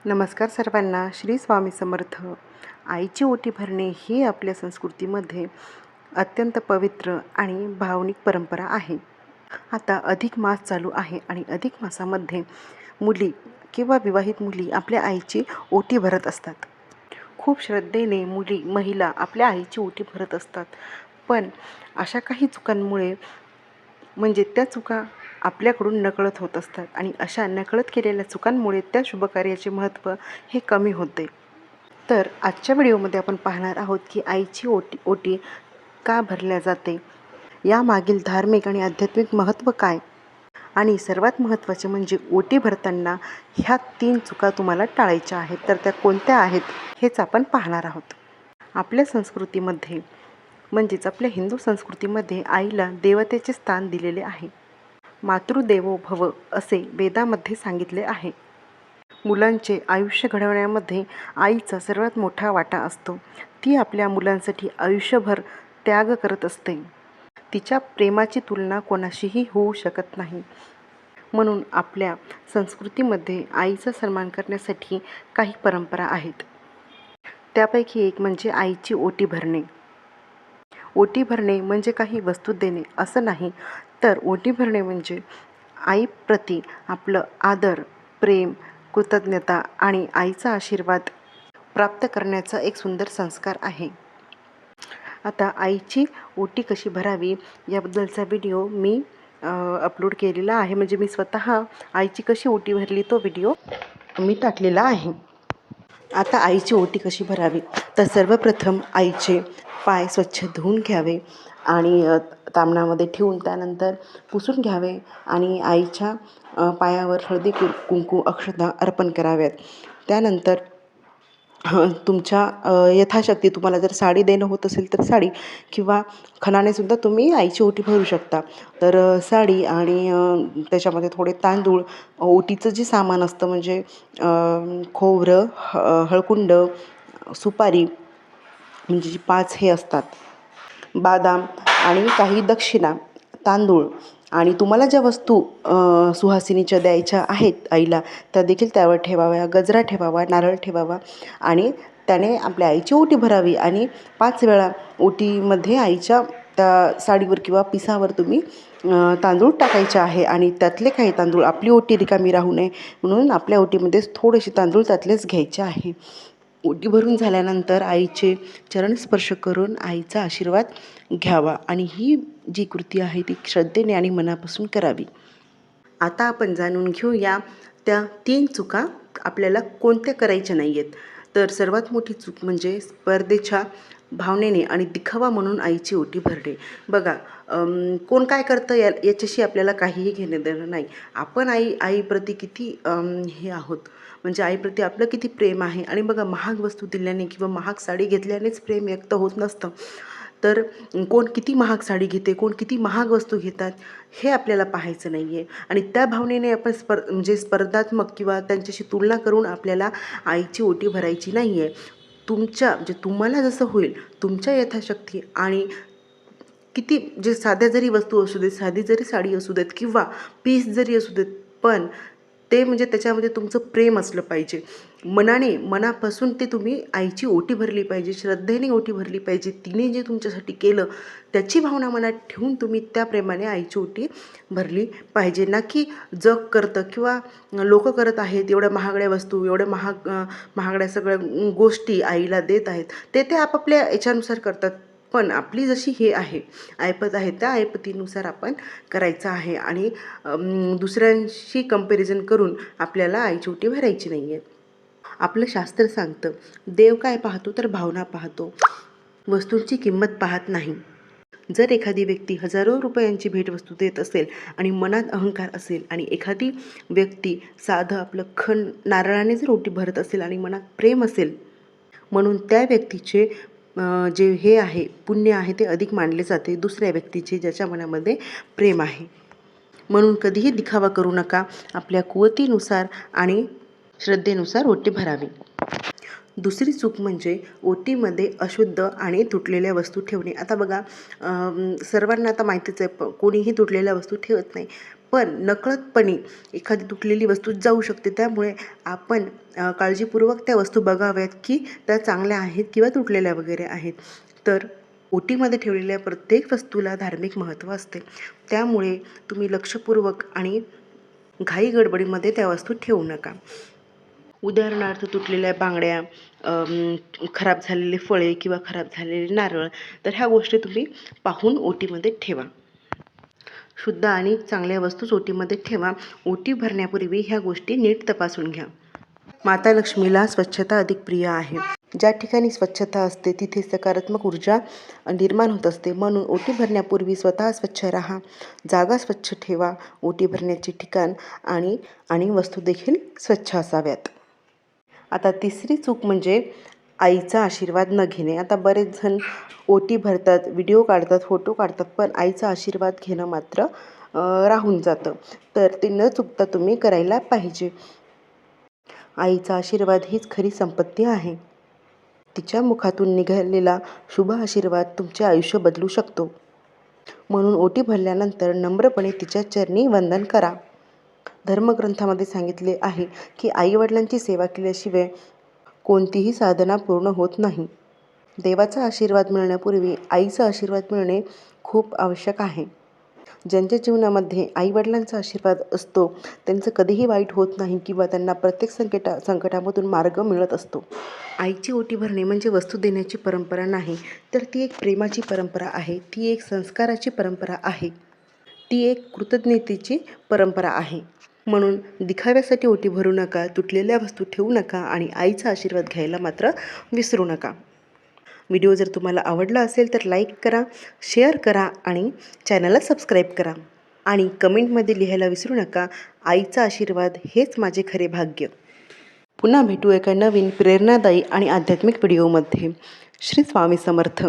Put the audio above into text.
नमस्कार सर्वांना. श्री स्वामी समर्थ. आईची ओटी भरणे ही आपल्या संस्कृतीमध्ये अत्यंत पवित्र आणि भावनिक परंपरा आहे. आता अधिक मास चालू आहे आणि अधिक मासामध्ये मुली किंवा विवाहित मुली आपल्या आईची ओटी भरत असतात. खूप श्रद्धेने महिला आपल्या आईची ओटी भरत असतात. पण अशा काही चुकांमुळे म्हणजे त्या चुका आपल्याकडून नकळत होत असतात आणि अशा नकळत केलेल्या चुकांमुळे त्या शुभकार्याचे महत्त्व हे कमी होते. तर आजच्या व्हिडिओमध्ये आपण पाहणार आहोत की आईची ओटी का भरल्या जाते, यामागील धार्मिक आणि आध्यात्मिक महत्त्व काय, आणि सर्वात महत्त्वाचे म्हणजे ओटी भरताना ह्या 3 चुका तुम्हाला टाळायच्या आहेत. तर त्या कोणत्या आहेत हेच आपण पाहणार आहोत. आपल्या संस्कृतीमध्ये म्हणजेच आपल्या हिंदू संस्कृतीमध्ये आईला देवतेचे स्थान दिलेले आहे. मातृदेवो भव असे वेदामध्ये सांगितले आहे. मुलांचे आयुष्य घडवण्यामध्ये आईचा सर्वात मोठा वाटा असतो. ती आपल्या मुलांसाठी आयुष्यभर त्याग करत असते. तिच्या प्रेमाची तुलना कोणाशीही होऊ शकत नाही. म्हणून आपल्या संस्कृतीमध्ये आईचा सन्मान करण्यासाठी काही परंपरा आहेत. त्यापैकी एक म्हणजे आईची ओटी भरणे. ओटी भरणे म्हणजे काही वस्तू देणे असं नाही, तर ओटी भरणे म्हणजे आईप्रती आपलं आदर, प्रेम, कृतज्ञता आणि आईचा आशीर्वाद प्राप्त करण्याचा एक सुंदर संस्कार आहे. आता आईची ओटी कशी भरावी याबद्दलचा व्हिडिओ मी अपलोड केलेला आहे. म्हणजे मी स्वतः आईची कशी ओटी भरली तो व्हिडिओ मी टाकलेला आहे. आता आईची ओटी कशी भरावी, तर सर्वप्रथम आईचे पाय स्वच्छ धुवून घ्यावे आणि तामणामध्ये ठेवून त्यानंतर पुसून घ्यावे आणि आईच्या पायावर हळदी कुंकू अक्षता अर्पण कराव्यात. त्यानंतर तुमच्या यथाशक्ती तुम्हाला जर साडी देणं होत असेल तर साडी किंवा खणानेसुद्धा तुम्ही आईची ओटी भरू शकता. तर साडी आणि त्याच्यामध्ये थोडे तांदूळ, ओटीचं जे सामान असतं म्हणजे खोबरं, हळकुंड, सुपारी म्हणजे जी 5 हे असतात, बदाम आणि काही दक्षिणा, तांदूळ आणि तुम्हाला ज्या वस्तू सुहासिनीच्या द्यायच्या आहेत आईला त्या देखील त्यावर ठेवाव्या. गजरा ठेवावा, नारळ ठेवावा आणि त्याने आपल्या आईची ओटी भरावी आणि 5 वेळा ओटीमध्ये आईच्या त्या साडीवर किंवा पिसावर तुम्ही तांदूळ टाकायचे आहे आणि त्यातले काही तांदूळ, आपली ओटी रिकामी राहू नये म्हणून आपल्या ओटीमध्ये थोडेसे तांदूळ त्यातलेच घ्यायचे आहे. ओटी भरून झाल्यानंतर आईचे चरणस्पर्श करून आईचा आशीर्वाद घ्यावा आणि ही जी कृती आहे ती श्रद्धेने आणि मनापासून करावी. आता आपण जाणून घेऊया त्या 3 चुका आपल्याला कोणत्या करायच्या नाही आहेत. तर सर्वात मोठी चूक म्हणजे स्पर्धेच्या भावनेने आणि दिखावा म्हणून आईची ओटी भरणे. बघा, कोण काय करतं याच्याशी आपल्याला काहीही घेणं देणं नाही. आपण आईप्रती किती हे आहोत, म्हणजे आईप्रती आपलं किती प्रेम आहे. आणि बघा, महाग वस्तू दिल्याने किंवा महाग साडी घेतल्यानेच प्रेम व्यक्त होत नसतं. तर कोण किती महाग साडी घेते, कोण किती महाग वस्तू घेतात हे आपल्याला पाहायचं नाही आहे. आणि त्या भावनेने आपण म्हणजे स्पर्धात्मक किंवा त्यांच्याशी तुलना करून आपल्याला आईची ओटी भरायची नाही आहे. म्हणजे तुम्हाला जसं होईल तुमच्या यथाशक्ती आणि किती जे साध्या जरी वस्तू असू देत, साधी जरी साडी असू देत किंवा पीस जरी असू देत, पण ते म्हणजे त्याच्यामध्ये तुमचं प्रेम असलं पाहिजे. मनापासून ते तुम्ही आईची ओटी भरली पाहिजे, श्रद्धेने ओटी भरली पाहिजे. तिने जे तुमच्यासाठी केलं त्याची भावना मनात ठेवून तुम्ही त्या प्रेमाने आईची ओटी भरली पाहिजे. ना की जग करतं किंवा लोक करत आहेत, एवढ्या महागड्या वस्तू, एवढ्या महागड्या सगळ्या गोष्टी आईला देत आहेत, ते आपापल्या याच्यानुसार करतात. पण आपली जशी हे आहे, ऐपत आहे, त्या ऐपतीनुसार आपण करायचं आहे आणि दुसऱ्यांशी कंपॅरिझन करून आपल्याला आईची ओटी भरायची नाही आहे. आपलं शास्त्र सांगतं, देव काय पाहतो तर भावना पाहतो, वस्तूंची किंमत पाहत नाही. जर एखादी व्यक्ती हजारो रुपयांची भेटवस्तू देत असेल आणि मनात अहंकार असेल आणि एखादी व्यक्ती साधं आपलं नारळाने जर ओटी भरत असेल आणि मनात प्रेम असेल, म्हणून त्या व्यक्तीचे जे हे आहे पुण्य आहे ते अधिक मानले जाते दुसऱ्या व्यक्तीचे ज्याच्या मनामध्ये प्रेम आहे. म्हणून कधीही दिखावा करू नका. आपल्या कुवतीनुसार आणि श्रद्धेनुसार ओटी भरावी. दुसरी चूक म्हणजे ओटीमध्ये अशुद्ध आणि तुटलेल्या वस्तू ठेवणे. आता बघा, सर्वांना आता माहितीच आहे, कोणीही तुटलेल्या वस्तू ठेवत नाही. पण नकळतपणे एखादी तुटलेली वस्तू जाऊ शकते. त्यामुळे आपण काळजीपूर्वक त्या वस्तू बघाव्यात की त्या चांगल्या आहेत किंवा तुटलेल्या वगैरे आहेत. तर ओटीमध्ये ठेवलेल्या प्रत्येक वस्तूला धार्मिक महत्त्व असते. त्यामुळे तुम्ही लक्षपूर्वक आणि घाई गडबडीमध्ये त्या वस्तू ठेवू नका. उदाहरणार्थ तुटलेल्या बांगड्या, खराब झालेले फळे किंवा खराब झालेले नारळ, तर ह्या गोष्टी तुम्ही पाहून ओटीमध्ये ठेवा. शुद्ध आणि चांगल्या वस्तूच ओटीमध्ये ठेवा. ओटी भरण्यापूर्वी ह्या गोष्टी नीट तपासून घ्या. माता लक्ष्मीला स्वच्छता अधिक प्रिय आहे. ज्या ठिकाणी स्वच्छता असते तिथे सकारात्मक ऊर्जा निर्माण होत असते. म्हणून ओटी भरण्यापूर्वी स्वतः स्वच्छ राहा, जागा स्वच्छ ठेवा. ओटी भरण्याचे ठिकाण आणि वस्तू देखील स्वच्छ असाव्यात. आता तिसरी चूक म्हणजे आईचा आशीर्वाद न घेणे. आता बरेच जण ओटी भरतात, व्हिडिओ काढतात, फोटो काढतात, पण आईचा आशीर्वाद घेणं मात्र राहून जातं. तर ते न चुकता तुम्ही करायला पाहिजे. आईचा आशीर्वाद हीच खरी संपत्ती आहे. तिच्या मुखातून निघालेला शुभ आशीर्वाद तुमचे आयुष्य बदलू शकतो. म्हणून ओटी भरल्यानंतर नम्रपणे तिच्या चरणी वंदन करा. धर्मग्रंथामध्ये सांगितले आहे की आईवडिलांची सेवा केल्याशिवाय कोणतीही साधना पूर्ण होत नाही. देवाचा आशीर्वाद मिळण्यापूर्वी आईचा आशीर्वाद मिळणे खूप आवश्यक आहे. ज्यांच्या जीवनामध्ये आईवडिलांचा आशीर्वाद असतो त्यांचं कधीही वाईट होत नाही किंवा त्यांना प्रत्येक संकटामधून मार्ग मिळत असतो. आईची ओटी भरणे म्हणजे वस्तू देण्याची परंपरा नाही, तर ती एक प्रेमाची परंपरा आहे. ती एक संस्काराची परंपरा आहे. ती एक कृतज्ञतेची परंपरा आहे. म्हणून दिखाव्यासाठी ओटी भरू नका, तुटलेल्या वस्तू ठेवू नका आणि आईचा आशीर्वाद घ्यायला मात्र विसरू नका. व्हिडिओ जर तुम्हाला आवडला असेल तर लाईक करा, शेअर करा आणि चॅनलला सबस्क्राईब करा. आणि कमेंटमध्ये लिहायला विसरू नका, आईचा आशीर्वाद हेच माझे खरे भाग्य. पुन्हा भेटू एका नवीन प्रेरणादायी आणि आध्यात्मिक व्हिडिओमध्ये. श्री स्वामी समर्थ.